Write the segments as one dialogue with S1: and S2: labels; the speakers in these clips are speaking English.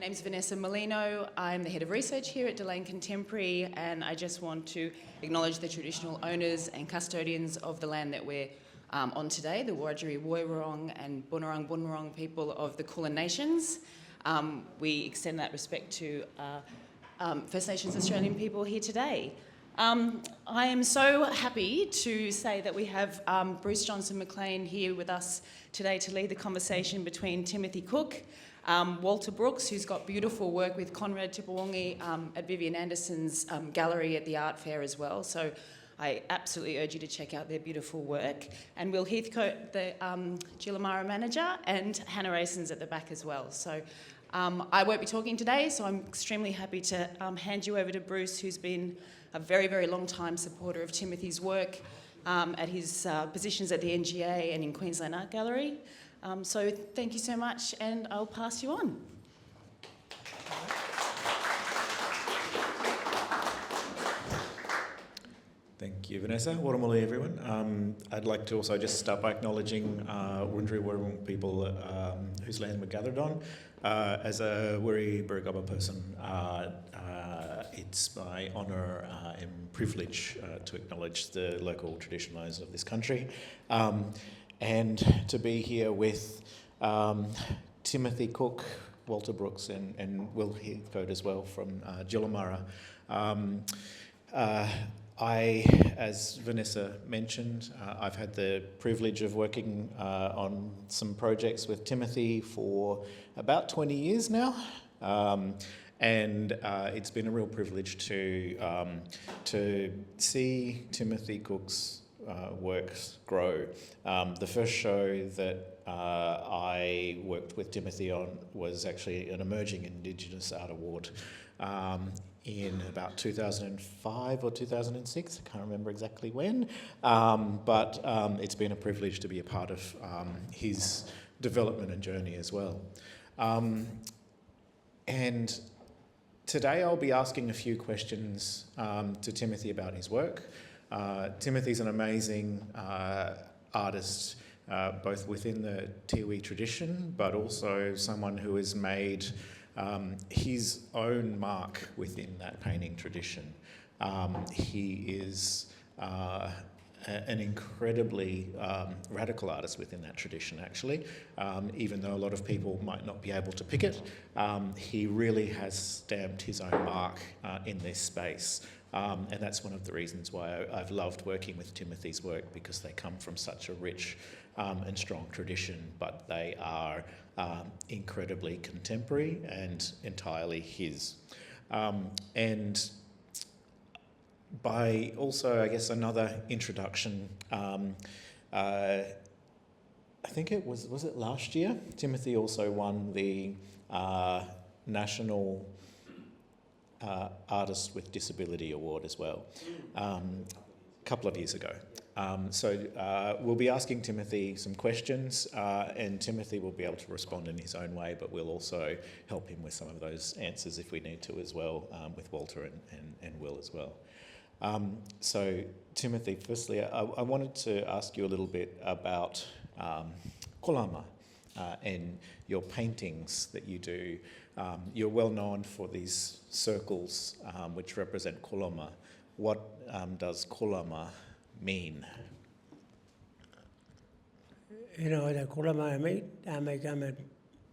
S1: name's Vanessa Molino. I'm the head of research here at Delane Contemporary, and I just want to acknowledge the traditional owners and custodians of the land that we're on today, the Wiradjuri Woiwurrung and Bunurong Bunurong people of the Kulin Nations. We extend that respect to First Nations Australian people here today. I am so happy to say that we have Bruce Johnson McLean here with us today to lead the conversation between Timothy Cook, Walter Brooks, who's got beautiful work with Conrad Tipungwuti at Vivian Anderson's gallery at the art fair as well. So I absolutely urge you to check out their beautiful work. And Will Heathcote, the Jilamara manager, and Hannah Rayson's at the back as well. So I won't be talking today, so I'm extremely happy to hand you over to Bruce, who's been a very, very long time supporter of Timothy's work at his positions at the NGA and in Queensland Art Gallery. So thank you so much, and I'll pass you on.
S2: Thank you, Vanessa. Waramuli, everyone. I'd like to also just start by acknowledging Wurundjeri Wurrung people whose land we're gathered on. As a Wierdi and Birri Gubba person, it's my honour and privilege to acknowledge the local traditional owners of this country, and to be here with Timothy Cook, Walter Brooks, and Will Heathcote as well from Jilamara. As Vanessa mentioned, I've had the privilege of working on some projects with Timothy for about 20 years now. And it's been a real privilege to see Timothy Cook's works grow. The first show that I worked with Timothy on was actually an Emerging Indigenous Art Award in about 2005 or 2006, I can't remember exactly when, but it's been a privilege to be a part of his development and journey as well. And today I'll be asking a few questions to Timothy about his work. Timothy's an amazing artist, both within the Tiwi tradition, but also someone who has made his own mark within that painting tradition. He is an incredibly radical artist within that tradition, actually. Even though a lot of people might not be able to pick it, he really has stamped his own mark in this space. And that's one of the reasons why I've loved working with Timothy's work, because they come from such a rich and strong tradition, but they are incredibly contemporary and entirely his. And by also, I guess, another introduction, I think it was it last year? Timothy also won the National Artist with Disability Award as well, a couple of years ago. So we'll be asking Timothy some questions, and Timothy will be able to respond in his own way, but we'll also help him with some of those answers if we need to as well, with Walter and Will as well. So Timothy, firstly, I wanted to ask you a little bit about kolama and your paintings that you do. You're well known for these circles which represent kolama. What does kolama mean?
S3: You know, the kolama I make a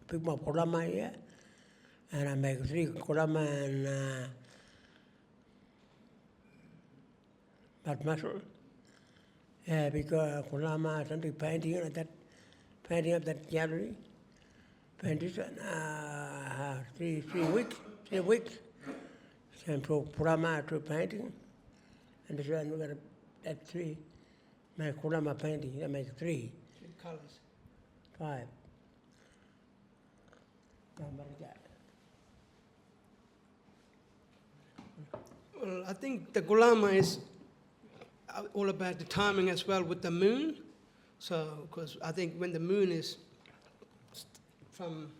S3: big more kolama here, and I make 3 kolama and but muscle. Yeah, because kolama something painting at that painting up that gallery. Painted 3 weeks. 3 weeks. And from kolama to painting, and this one we got that 3. My kolama painting, I make 3 colors. 5.
S4: Well, I think the kolama is all about the timing as well with the moon. So, because I think when the moon is from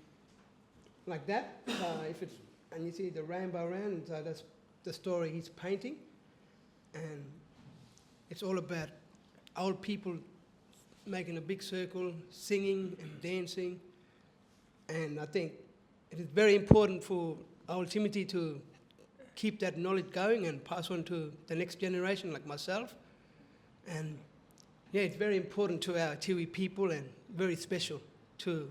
S4: like that, if it's, and you see the rainbow around, so that's the story he's painting. And it's all about old people making a big circle, singing and dancing. And I think it is very important for our Timothy to keep that knowledge going and pass on to the next generation like myself. And yeah, it's very important to our Tiwi people and very special to,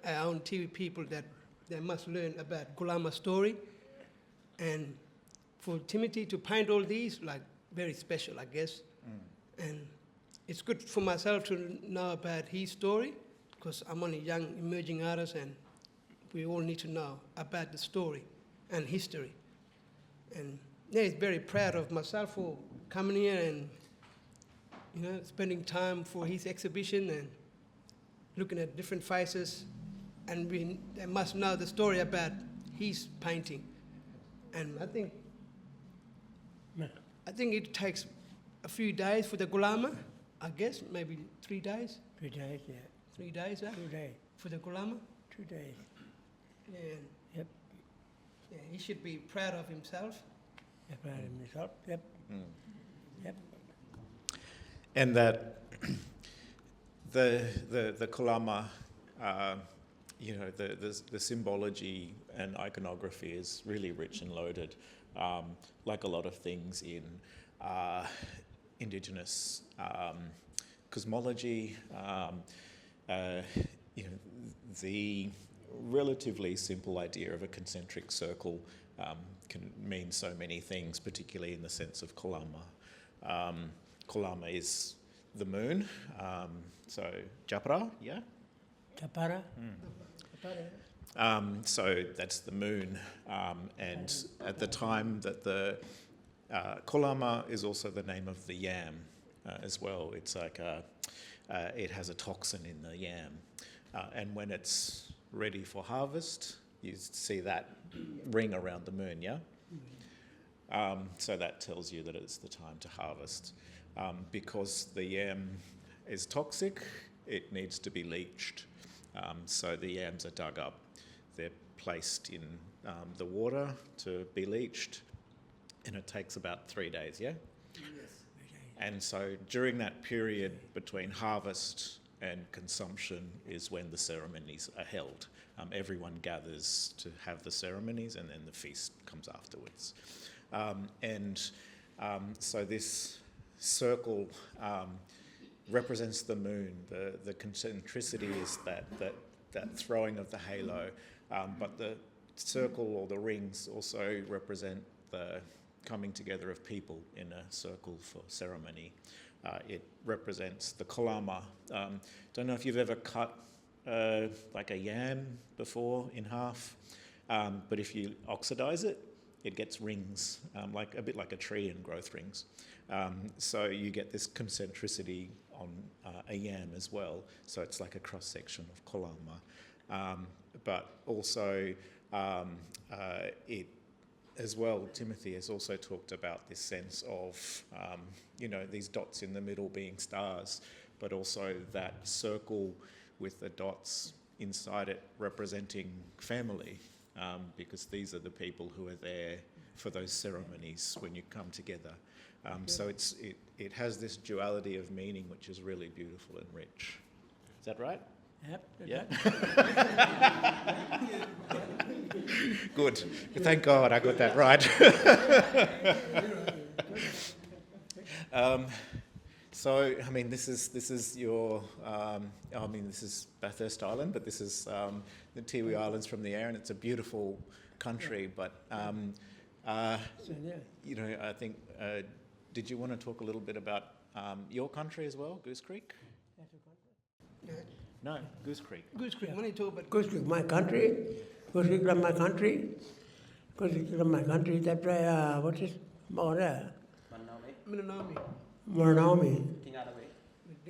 S4: our own Tiwi people that they must learn about Gulama story. And for Timothy to paint all these, like, very special, I guess. And it's good for myself to know about his story, because I'm only a young emerging artist, and we all need to know about the story and history. And yeah, he's very proud of myself for coming here and spending time for his exhibition and looking at different faces, and they must know the story about his painting. And I think it takes a few days for the Gulama, I guess, maybe 3 days.
S3: 3 days, yeah.
S4: 3 days,
S3: 2 days.
S4: for the Gulama.
S3: 2 days.
S4: Yeah.
S3: Yep.
S4: Yeah, he should be proud of himself.
S3: Yep, I am myself. Yep. Yep.
S2: And that the Kulama, the symbology and iconography is really rich and loaded, like a lot of things in Indigenous cosmology. The relatively simple idea of a concentric circle can mean so many things, particularly in the sense of Kulama. Kulama is the moon, so Japarra, yeah?
S3: Japarra.
S2: So that's the moon, and at the time that the Kulama is also the name of the yam as well. It's like it has a toxin in the yam, and when it's ready for harvest, you see that ring around the moon, yeah? So that tells you that it's the time to harvest. Because the yam is toxic, it needs to be leached. So the yams are dug up. They're placed in the water to be leached, and it takes about 3 days, yeah?
S4: Yes.
S2: And so during that period between harvest and consumption is when the ceremonies are held. Everyone gathers to have the ceremonies, and then the feast comes afterwards. So this circle represents the moon. The concentricity is that throwing of the halo, but the circle or the rings also represent the coming together of people in a circle for ceremony. It represents the Kulama. Don't know if you've ever cut like a yam before in half, but if you oxidize it, it gets rings, like a bit like a tree in growth rings. So you get this concentricity on a yam as well. So it's like a cross section of Kulama, but also it as well. Timothy has also talked about this sense of these dots in the middle being stars, but also that circle with the dots inside it representing family, because these are the people who are there for those ceremonies when you come together. So it has this duality of meaning which is really beautiful and rich. Is that right?
S3: Yep.
S2: Yeah. Good. Thank God I got that right. So, I mean, this is your. This is Bathurst Island, but this is the Tiwi Islands from the air, and it's a beautiful country. But I think. Did you want to talk a little bit about your country as well, Goose Creek?
S4: Yeah.
S2: No, Goose Creek.
S4: Goose Creek, when you talk about
S3: Goose Creek, my country. Goose Creek from my country. Goose Creek from my country. That's why, what is more there? Maranomi.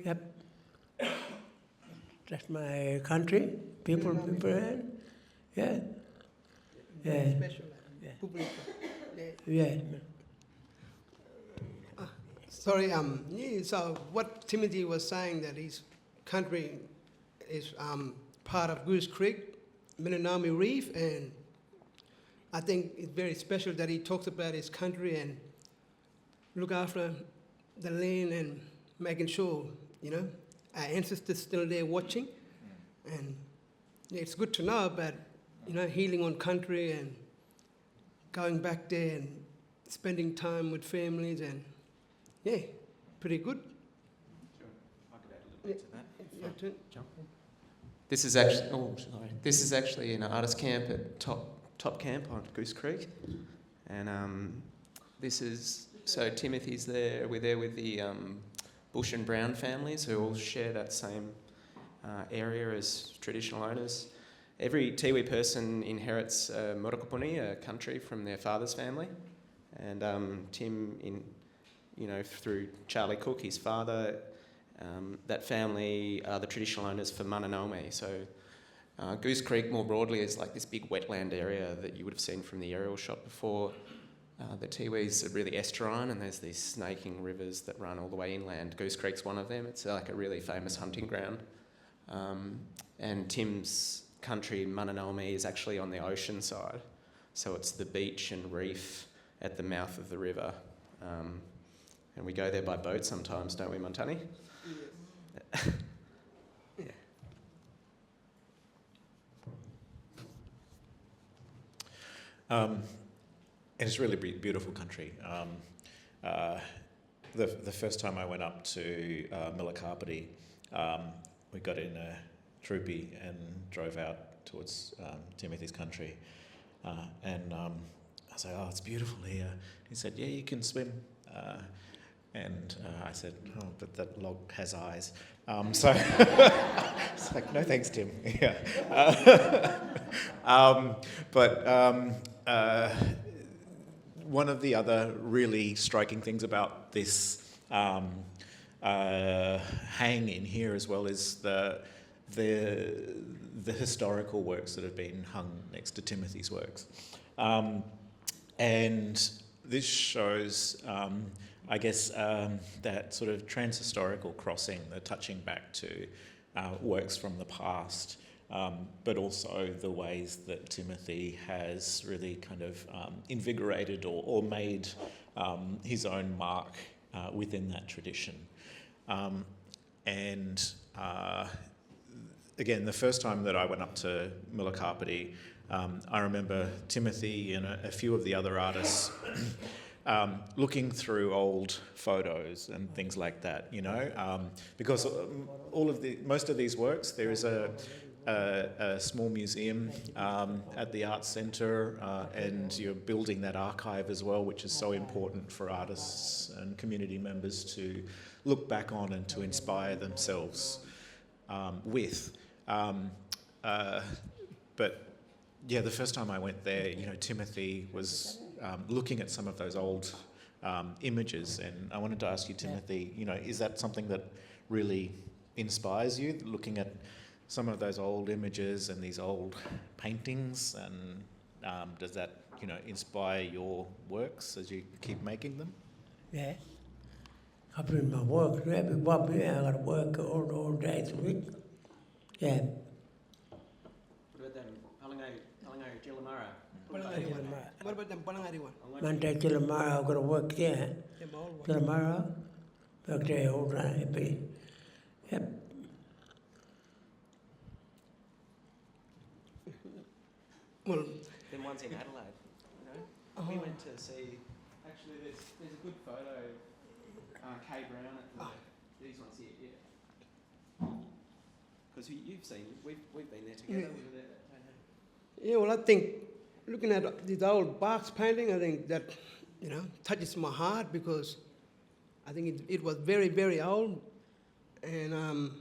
S3: Yep. That's my country. People, yeah. Yeah.
S4: special,
S3: Yeah.
S4: public,
S3: Yeah.
S4: Sorry, so what Timothy was saying, that his country is part of Goose Creek, Minanami Reef, and I think it's very special that he talks about his country and look after the land and making sure, our ancestors still there watching. And yeah, it's good to know about healing on country and going back there and spending time with families and, yeah, pretty good.
S5: Sure. I could add a little bit to that.
S4: Your turn.
S5: Jump in. This is actually, This is actually an artist camp at Top Camp on Goose Creek. And so Timothy's there. We're there with the Bush and Brown families who all share that same area as traditional owners. Every Tiwi person inherits a Murukupuni, a country from their father's family. And Tim, through Charlie Cook, his father, that family are the traditional owners for Mananome. So Goose Creek more broadly is like this big wetland area that you would have seen from the aerial shot before. The Tiwi's are really estuarine, and there's these snaking rivers that run all the way inland. Goose Creek's one of them. It's like a really famous hunting ground. And Tim's country, Mananome, is actually on the ocean side. So it's the beach and reef at the mouth of the river. And we go there by boat sometimes, don't we, Montani?
S4: Yes.
S5: Yeah.
S2: It's really beautiful country. The first time I went up to Milakarpiti, we got in a troopy and drove out towards Timothy's country. And I was like, oh, it's beautiful here. He said, yeah, you can swim. And I said, oh, but that log has eyes. So it's like, no thanks, Tim. Yeah. One of the other really striking things about this hang in here as well is the historical works that have been hung next to Timothy's works. And this shows, I guess, that sort of trans-historical crossing, the touching back to works from the past, but also the ways that Timothy has really kind of invigorated or made his own mark within that tradition. Again, the first time that I went up to Milakarpiti, I remember Timothy and a few of the other artists looking through old photos and things like that, because most of these works, there is a small museum at the Arts Centre, and you're building that archive as well, which is so important for artists and community members to look back on and to inspire themselves with. But yeah, the first time I went there, Timothy was looking at some of those old images, and I wanted to ask you, Timothy, is that something that really inspires you, looking at some of those old images and these old paintings, and does that, inspire your works as you keep making them?
S3: Yeah. I've been my work, I got to work all days a week. Yeah.
S5: What about them? Palinga Jilamara.
S4: What about them Palangari one?
S3: Monday, Jilamara, I've got to work there.
S4: Yeah, but all one.
S3: Jilamara, work there all day. Yep.
S4: Well,
S5: Them ones in Adelaide, We went to see. Actually, there's a good photo. Kay Brown at these ones here, yeah. Because you've seen, we've been there together.
S4: Yeah.
S5: We were there that day.
S4: yeah, well, I think looking at these old Barks painting, I think that, touches my heart because I think it was very, very old, and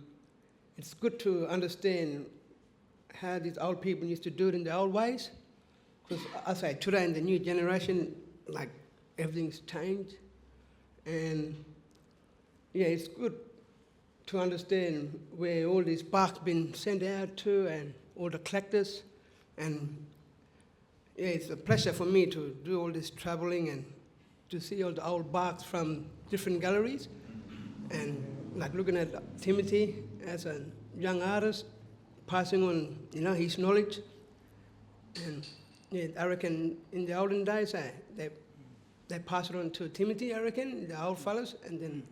S4: it's good to understand how these old people used to do it in the old ways. Because I say today in the new generation, like everything's changed, and yeah, it's good to understand where all these barks been sent out to and all the collectors, and yeah, it's a pleasure for me to do all this traveling and to see all the old barks from different galleries, and like looking at Timothy as a young artist, passing on, his knowledge. And yeah, I reckon in the olden days, they pass it on to Timothy, I reckon, the old fellas, and then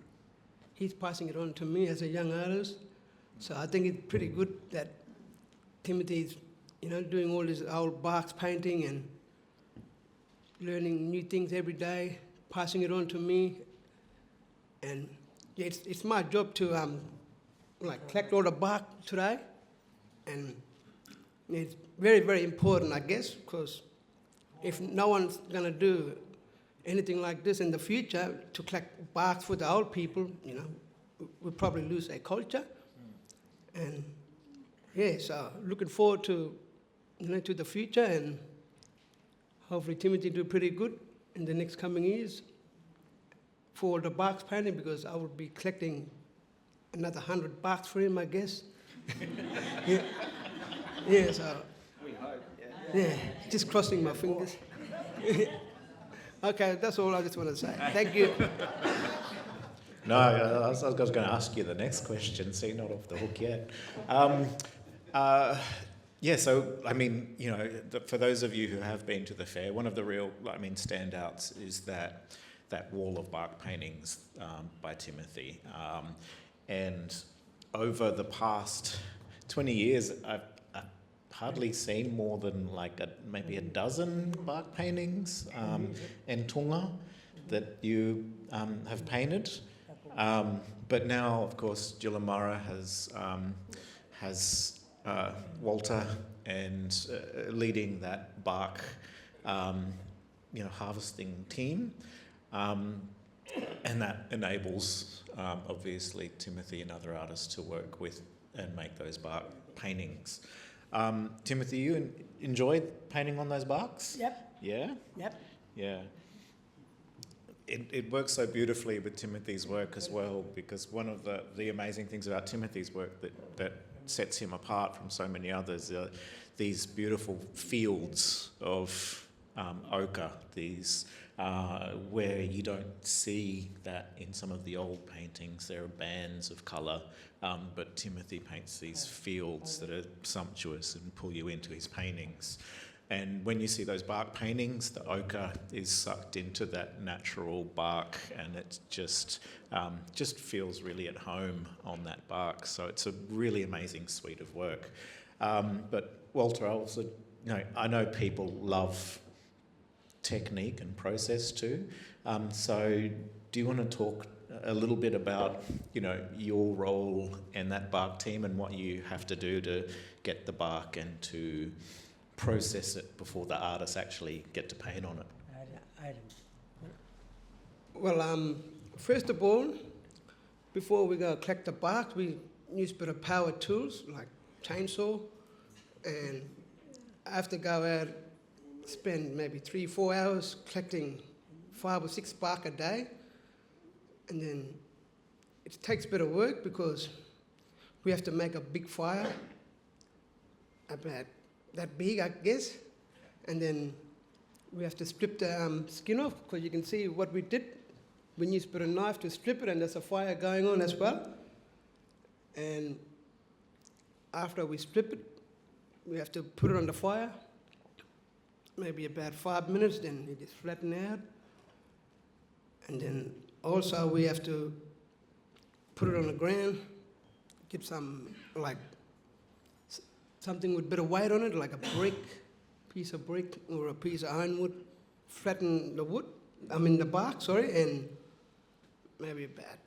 S4: he's passing it on to me as a young artist. So I think it's pretty good that Timothy's doing all this old barks painting and learning new things every day, passing it on to me. And yeah, it's my job to collect all the bark today. And it's very, very important, I guess, because if no one's going to do anything like this in the future to collect bark for the old people, we'll probably lose a culture. And yeah, so looking forward to to the future, and hopefully Timothy do pretty good in the next coming years for the barks painting, because I will be collecting another 100 barks for him, I guess. Yeah. Yeah, so. We hope, yeah. Just crossing my fingers. Okay, that's all I just want to say. Thank you.
S2: No, I was going to ask you the next question, so you're not off the hook yet. Yeah, so, I mean, for those of you who have been to the fair, one of the real, standouts is that wall of bark paintings by Timothy. And over the past 20 years, I've hardly seen more than maybe a dozen bark paintings and tunga that you have painted. But now, of course, Jilamara has Walter and leading that bark, harvesting team, and that enables obviously Timothy and other artists to work with and make those bark paintings. Timothy, you enjoyed painting on those barks?
S3: Yep.
S2: Yeah?
S3: Yep.
S2: Yeah. It works so beautifully with Timothy's work as well, because one of the amazing things about Timothy's work that sets him apart from so many others are these beautiful fields of ochre, these where you don't see that in some of the old paintings. There are bands of colour, but Timothy paints these fields that are sumptuous and pull you into his paintings. And when you see those bark paintings, the ochre is sucked into that natural bark, and it just feels really at home on that bark. So it's a really amazing suite of work. But Walter, I know people love technique and process too. So do you want to talk a little bit about your role in that bark team and what you have to do to get the bark and to process it before the artists actually get to paint on it?
S4: Well, first of all, before we go collect the bark, we use a bit of power tools like chainsaw, and I have to go out, spend maybe 3-4 hours collecting 5 or 6 bark a day, and then it takes a bit of work because we have to make a big fire, about that big, I guess, and then we have to strip the skin off, because you can see what we did. We used a knife to strip it, and there's a fire going on as well. And after we strip it, we have to put it on the fire, maybe about 5 minutes, then it is flattened out. And then also we have to put it on the ground, get some something with a bit of weight on it, like a piece of brick or a piece of ironwood, flatten the bark, and maybe about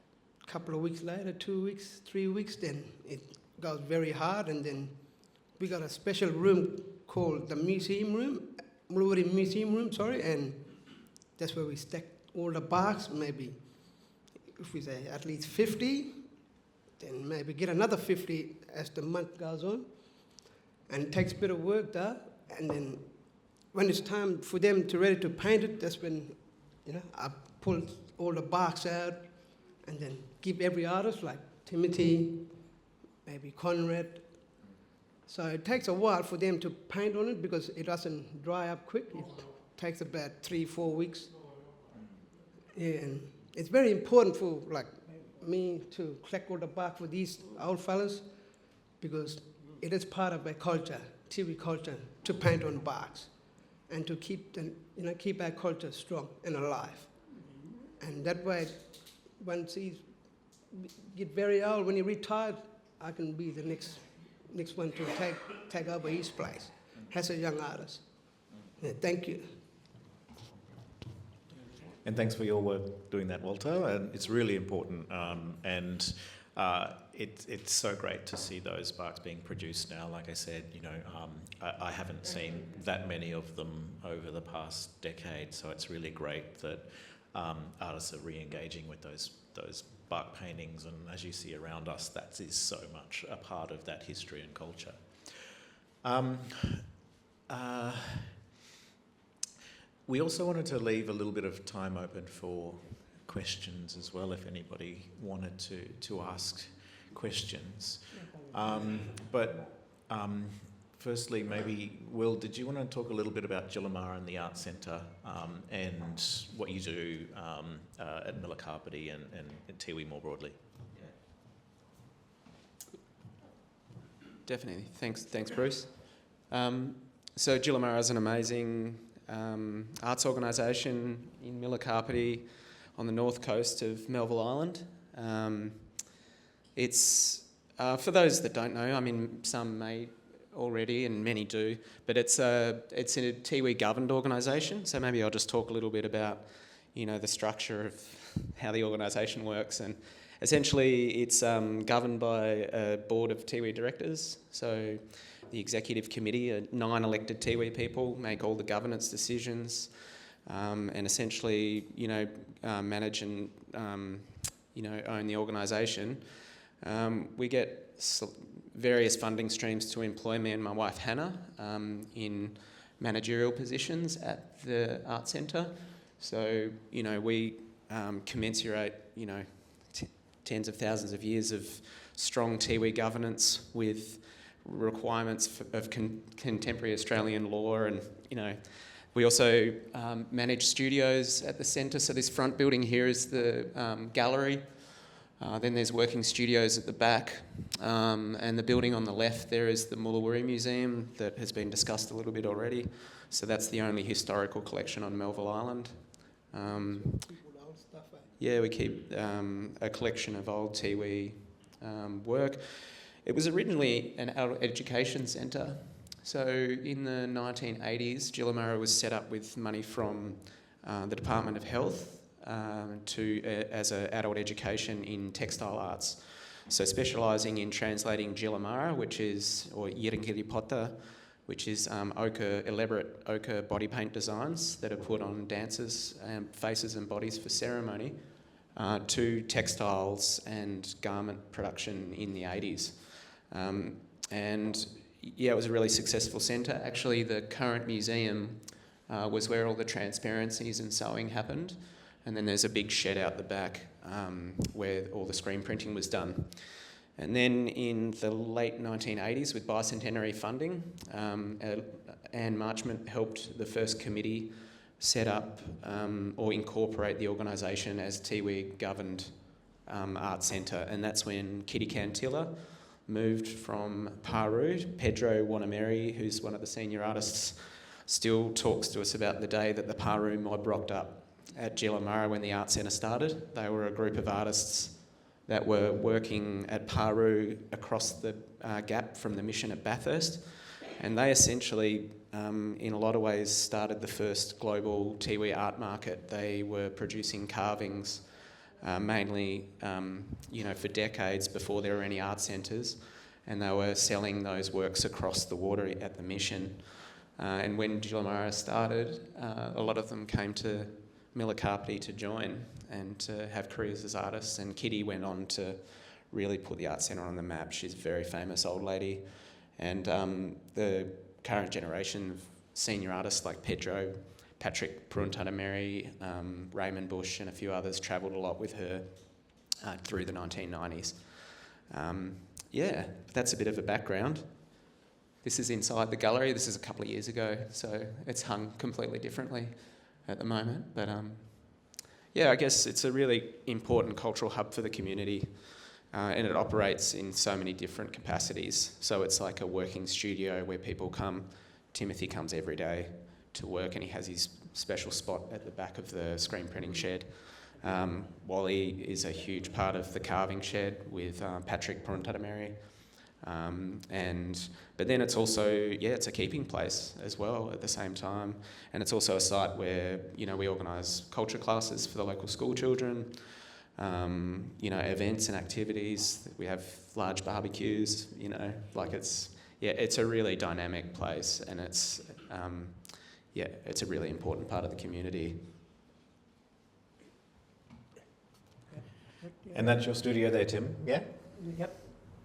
S4: a couple of weeks later, 2 weeks, 3 weeks, then it goes very hard, and then we got a special room called the museum room, Wierdi museum room, and that's where we stack all the barks, maybe, if we say at least 50, then maybe get another 50 as the month goes on. And it takes a bit of work there, and then when it's time for them to ready to paint it, that's when I pull all the barks out and then give every artist, like Timothy, maybe Conrad. So it takes a while for them to paint on it because it doesn't dry up quick. It takes about 3-4 weeks. Yeah, and it's very important for me to collect all the bark for these old fellas, because it is part of our culture, Tiwi culture, to paint on barks and to keep our culture strong and alive. And that way, once he get very old, when he retired, I can be the next one to take over his place. as a young artist. Yeah, thank you.
S2: And thanks for your work doing that, Walter. And it's really important. It's so great to see those barks being produced now. Like I said, I haven't seen that many of them over the past decade. So it's really great that artists are re-engaging with those bark paintings. And as you see around us, that is so much a part of that history and culture. We also wanted to leave a little bit of time open for questions as well, if anybody wanted to ask questions. Firstly, maybe, Will, did you want to talk a little bit about Jilamara and the Art Centre and what you do at Milakarpiti and Tiwi more broadly?
S5: Definitely. Thanks, Bruce. So Jilamara is an amazing arts organisation in Milakarpiti on the north coast of Melville Island. It's, for those that don't know, I mean, some may already and many do, but it's a Tiwi governed organisation. So maybe I'll just talk a little bit about, the structure of how the organisation works. And essentially it's governed by a board of Tiwi directors. So the executive committee, 9 elected Tiwi people, make all the governance decisions and essentially, manage and, own the organisation. We get various funding streams to employ me and my wife Hannah in managerial positions at the Art Centre. So, we commensurate, tens of thousands of years of strong Tiwi governance with requirements of contemporary Australian law, and we also manage studios at the centre. So this front building here is the gallery. Then there's working studios at the back, and the building on the left there is the Mulawuri Museum that has been discussed a little bit already. So that's the only historical collection on Melville Island. Yeah, we keep a collection of old Tiwi work. It was originally an adult education centre. So in the 1980s, Jilamara was set up with money from the Department of Health as an adult education in textile arts. So specialising in translating Jilamara, or Yirangiripota, which is elaborate ochre body paint designs that are put on dancers' faces and bodies for ceremony, to textiles and garment production in the 80s. It was a really successful centre. Actually, the current museum was where all the transparencies and sewing happened, and then there's a big shed out the back where all the screen printing was done. And then in the late 1980s, with bicentenary funding, Anne Marchment helped the first committee set up or incorporate the organisation as Tiwi governed art centre, and that's when Kitty Cantilla moved from Paru. Pedro Wanameri, who's one of the senior artists, still talks to us about the day that the Paru mob rocked up at Jilamara when the art centre started. They were a group of artists that were working at Paru across the gap from the mission at Bathurst, and they essentially, in a lot of ways, started the first global Tiwi art market. They were producing carvings mainly, for decades before there were any art centres, and they were selling those works across the water at the mission. And when Jilamara started, a lot of them came to Milakarpiti to join and to have careers as artists, and Kitty went on to really put the art centre on the map. She's a very famous old lady, and the current generation of senior artists like Pedro, Patrick Puruntatameri, Raymond Bush and a few others travelled a lot with her through the 1990s. That's a bit of a background. This is inside the gallery. This is a couple of years ago, so it's hung completely differently at the moment. But I guess it's a really important cultural hub for the community, and it operates in so many different capacities. So it's like a working studio where people come. Timothy comes every day to work, and he has his special spot at the back of the screen printing shed. Wally is a huge part of the carving shed with Patrick Puruntatameri. But then it's also, it's a keeping place as well at the same time. And it's also a site where, we organise culture classes for the local school children, events and activities. We have large barbecues, it's a really dynamic place, and it's a really important part of the community.
S2: And that's your studio there, Tim? Yeah?
S3: Yep.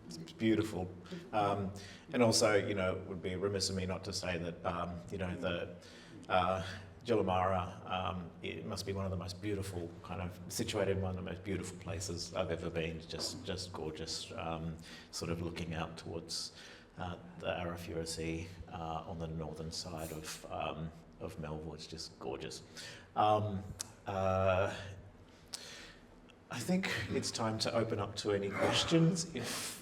S2: It's beautiful. And also, it would be remiss of me not to say that, the Jilamara, it must be one of the most beautiful, situated in one of the most beautiful places I've ever been. Just gorgeous. Sort of looking out towards the Arafura Sea on the northern side of Melbourne. It's just gorgeous. I think it's time to open up to any questions if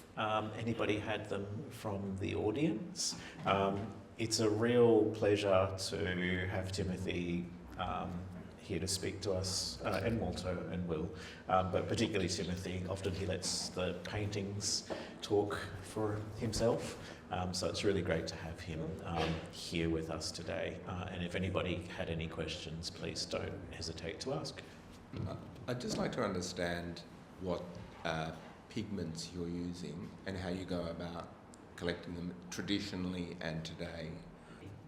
S2: anybody had them from the audience. It's a real pleasure to have Timothy here to speak to us, and Walter and Will, but particularly Timothy. Often he lets the paintings talk for himself, so it's really great to have him here with us today. And if anybody had any questions, please don't hesitate to ask.
S6: I'd just like to understand what pigments you're using and how you go about collecting them traditionally and today.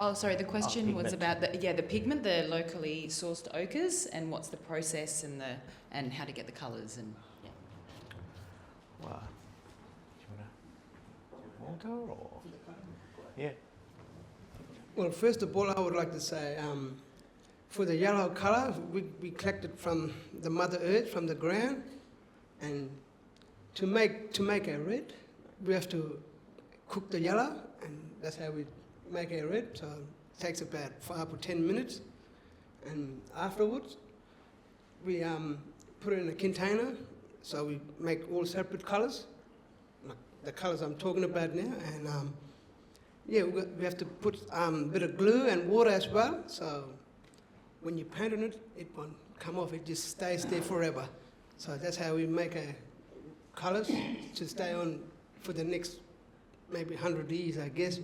S1: Oh, sorry, the question was
S2: pigment.
S1: about the pigment, the locally sourced ochres, and what's the process and how to get the colours and
S2: Wow. Do you want to Walter or? Yeah.
S4: Well, first of all, I would like to say, for the yellow colour, we collect it from the Mother Earth, from the ground, and to make a red, we have to cook the yellow, and that's how we make a red. So it takes about 5 or 10 minutes, and afterwards we put it in a container. So we make all separate colours, like the colours I'm talking about now, and we have to put a bit of glue and water as well. So when you paint on it, it won't come off, it just stays there forever. So that's how we make colours to stay on for the next maybe 100 years, I guess.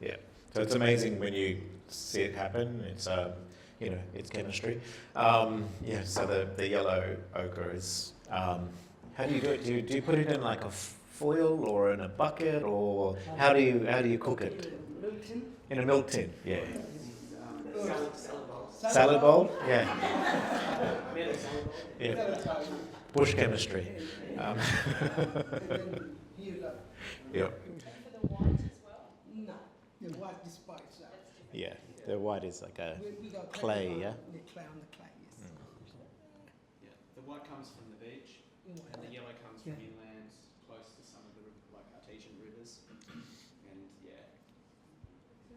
S2: Yeah. So it's amazing when you see it happen. It's it's chemistry. So the yellow ochre is. How do you do it? Do you put it in like a foil or in a bucket, or how do you cook it? In a milk tin. Yeah. Salad bowl? Yeah. Yeah. Bush chemistry. Yeah.
S4: No, the white despite that.
S2: Yeah. The white is like a
S4: We got
S2: clay, yeah?
S4: The clay on the clay, yes.
S5: Yeah, the white comes from the beach, and the yellow comes from inland, close to some of the artesian rivers. And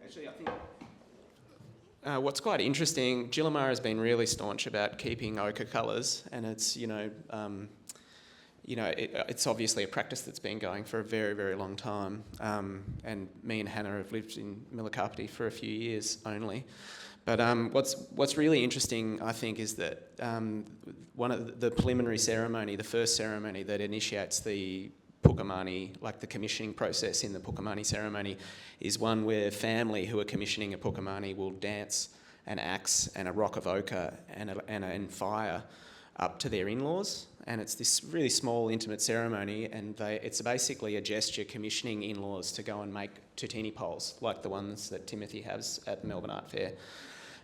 S5: actually, I think what's quite interesting, Jilamara has been really staunch about keeping ochre colours, and it's it's obviously a practice that's been going for a very, very long time. And me and Hannah have lived in Milakarpiti for a few years only. But what's really interesting, I think, is that one of the preliminary ceremony, the first ceremony that initiates the Pukamani, like the commissioning process in the Pukamani ceremony, is one where family who are commissioning a Pukamani will dance an axe and a rock of ochre and fire up to their in-laws. And it's this really small, intimate ceremony, and it's basically a gesture commissioning in-laws to go and make tutini poles, like the ones that Timothy has at the Melbourne Art Fair.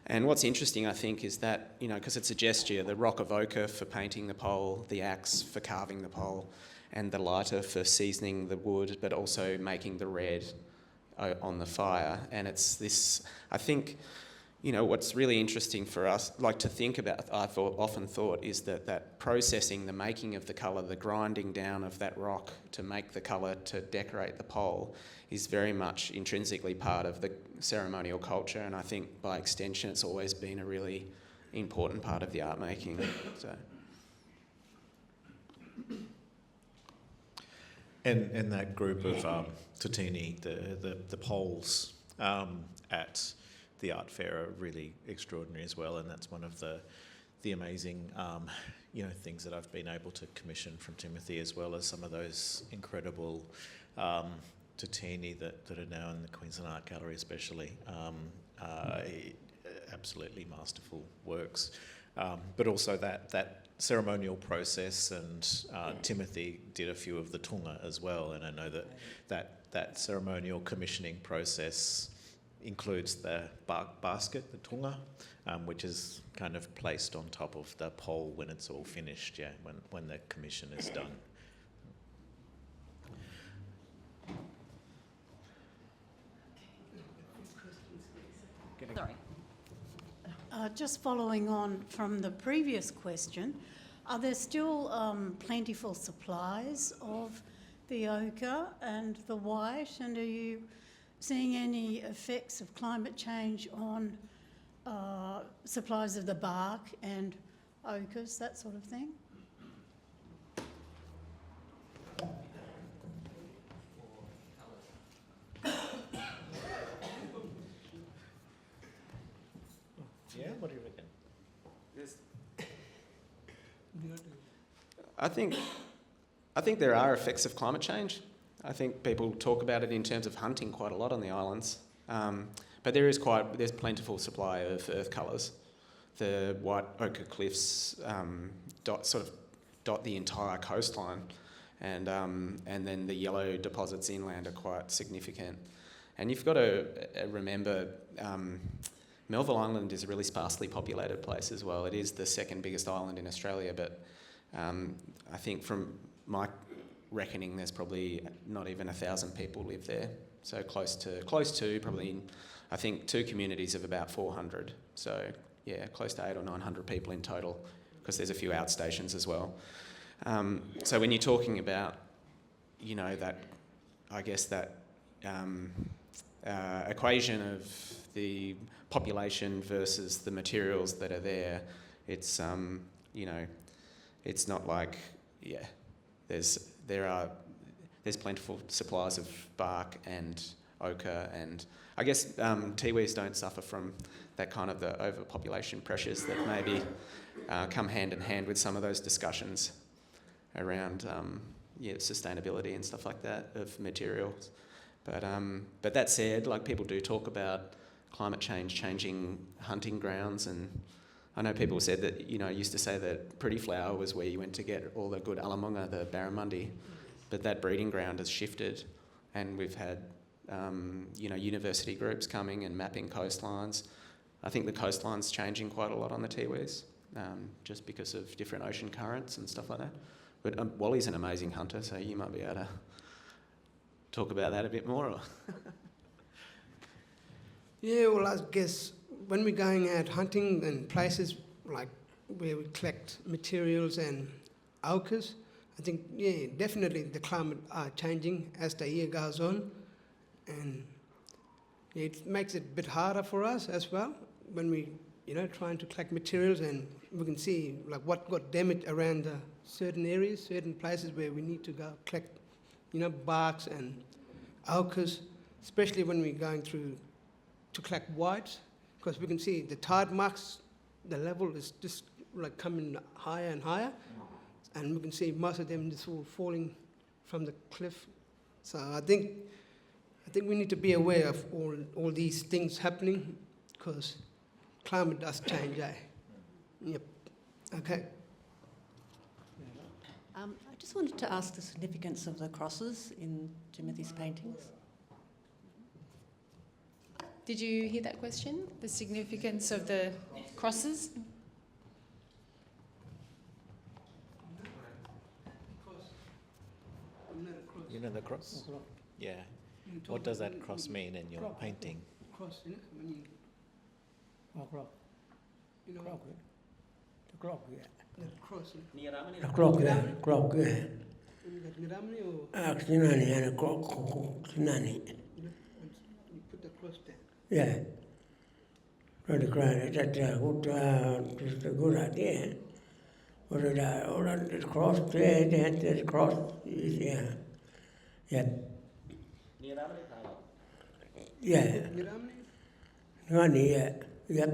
S5: And what's interesting, I think, is that, because it's a gesture, the rock of ochre for painting the pole, the axe for carving the pole, and the lighter for seasoning the wood, but also making the red on the fire. And it's this, I think, what's really interesting for us, like to think about, I've often thought, is that processing, the making of the colour, the grinding down of that rock to make the colour to decorate the pole is very much intrinsically part of the ceremonial culture, and I think by extension it's always been a really important part of the art making. So.
S2: And that group of tutini, the poles at the art fair are really extraordinary as well, and that's one of the amazing things that I've been able to commission from Timothy, as well as some of those incredible tatini that are now in the Queensland Art Gallery, especially. Absolutely masterful works, but also that ceremonial process, and Timothy did a few of the tunga as well, and I know that ceremonial commissioning process includes the bark basket, the tunga, which is kind of placed on top of the pole when it's all finished, when the commission is done.
S1: Sorry.
S7: Just following on from the previous question, are there still plentiful supplies of the ochre and the white, and are you seeing any effects of climate change on supplies of the bark and ochres, that sort of thing?
S2: Yeah, what do you reckon?
S5: I think there are effects of climate change. I think people talk about it in terms of hunting quite a lot on the islands, but there's plentiful supply of earth colours. The white ochre cliffs dot the entire coastline, and then the yellow deposits inland are quite significant. And you've got to remember, Melville Island is a really sparsely populated place as well. It is the second biggest island in Australia, but I think from my reckoning, there's probably not even 1,000 people live there. So close to probably, I think, 2 communities of about 400. So yeah, close to 800 or 900 people in total, because there's a few outstations as well. So when you're talking about, that, I guess that equation of the population versus the materials that are there, it's it's not like there's plentiful supplies of bark and ochre, and I guess Tiwis don't suffer from that kind of the overpopulation pressures that maybe come hand in hand with some of those discussions around sustainability and stuff like that of materials. But that said, like, people do talk about climate change changing hunting grounds, and I know people said that, used to say that Pretty Flower was where you went to get all the good alamunga, the barramundi, but that breeding ground has shifted, and we've had university groups coming and mapping coastlines. I think the coastline's changing quite a lot on the Tiwis, just because of different ocean currents and stuff like that. But Wally's an amazing hunter, so you might be able to talk about that a bit more. Or
S4: Yeah, well, I guess when we're going out hunting in places like where we collect materials and ochres, I think, definitely the climate are changing as the year goes on, and it makes it a bit harder for us as well when we, trying to collect materials, and we can see like what got damaged around certain areas, certain places where we need to go collect, barks and ochres, especially when we're going through to collect whites, because we can see the tide marks, the level is just like coming higher and higher, and we can see most of them just all falling from the cliff. So I think we need to be aware of all these things happening, because climate does change, eh? Yep. Okay.
S8: I just wanted to ask the significance of the crosses in Timothy's paintings.
S1: Did you hear that question? The significance of the crosses?
S2: You know the cross? Yeah. What does that cross mean in your painting?
S4: Cross, when you...
S3: Clock.
S4: You know,
S3: Clock. The clock, yeah.
S4: the cross.
S3: The clock, yeah. Clock, yeah.
S4: When you got Niramani or
S3: Sinani and a clock, Sinani.
S4: you put the cross there.
S3: Yeah. Really great. That's a good idea. What did I cross there? That cross, yeah. Yeah. Yeah.
S4: Niramani?
S3: Nani, yeah. Yep.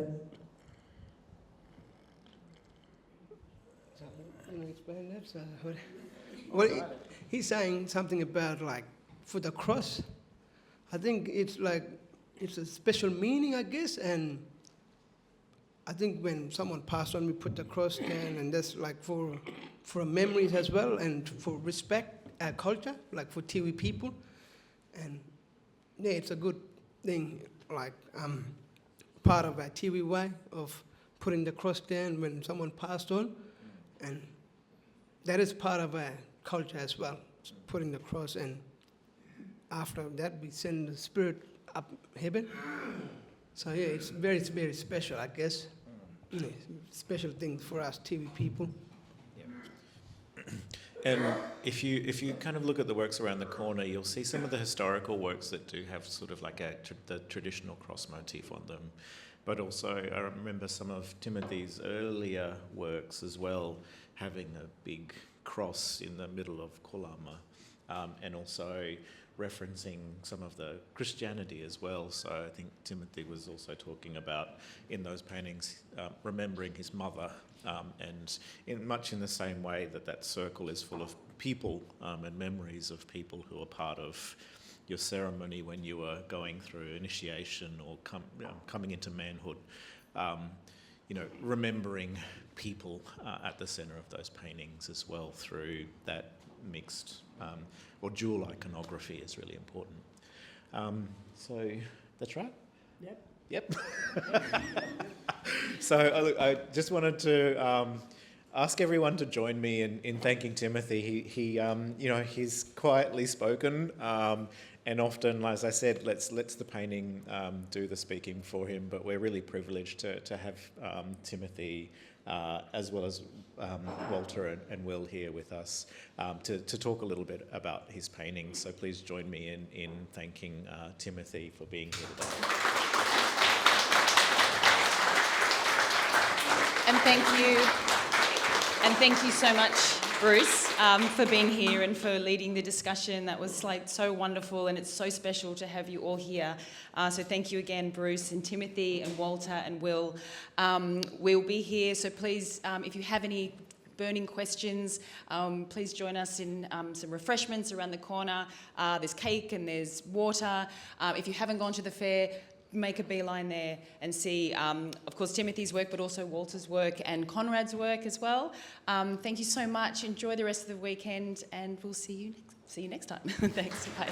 S4: to explain that. So, well, he's saying something about like for the cross. I think it's like it's a special meaning, I guess, and I think when someone passed on, we put the cross down, and that's like for memories as well, and for respect our culture, like for Tiwi people, and yeah, it's a good thing, like part of our Tiwi way of putting the cross down when someone passed on, and that is part of our culture as well, putting the cross, and after that we send the spirit up heaven. So yeah, it's very, very special, I guess. Yeah, special thing for us Tiwi people.
S2: And if you kind of look at the works around the corner, you'll see some of the historical works that do have sort of like the traditional cross motif on them. But also, I remember some of Timothy's earlier works as well, having a big cross in the middle of Kulama, and also referencing some of the Christianity as well. So I think Timothy was also talking about, in those paintings, remembering his mother, and much in the same way that circle is full of people and memories of people who are part of your ceremony when you were going through initiation or coming into manhood. Remembering people at the centre of those paintings as well through that mixed or dual iconography is really important. So that's right? Yep. So I just wanted to ask everyone to join me in thanking Timothy. He's quietly spoken, and often, as I said, let's the painting do the speaking for him. But we're really privileged to have Timothy, as well as Walter and Will here with us, to talk a little bit about his paintings. So please join me in thanking Timothy for being here today.
S1: And thank you so much, Bruce, for being here and for leading the discussion. That was so wonderful, and it's so special to have you all here. So thank you again, Bruce and Timothy and Walter and Will. We'll be here, so please, if you have any burning questions, please join us in some refreshments around the corner. There's cake and there's water. If you haven't gone to the fair, make a beeline there and see, of course, Timothy's work, but also Walter's work and Conrad's work as well. Thank you so much. Enjoy the rest of the weekend, and we'll see you next time. Thanks. Bye.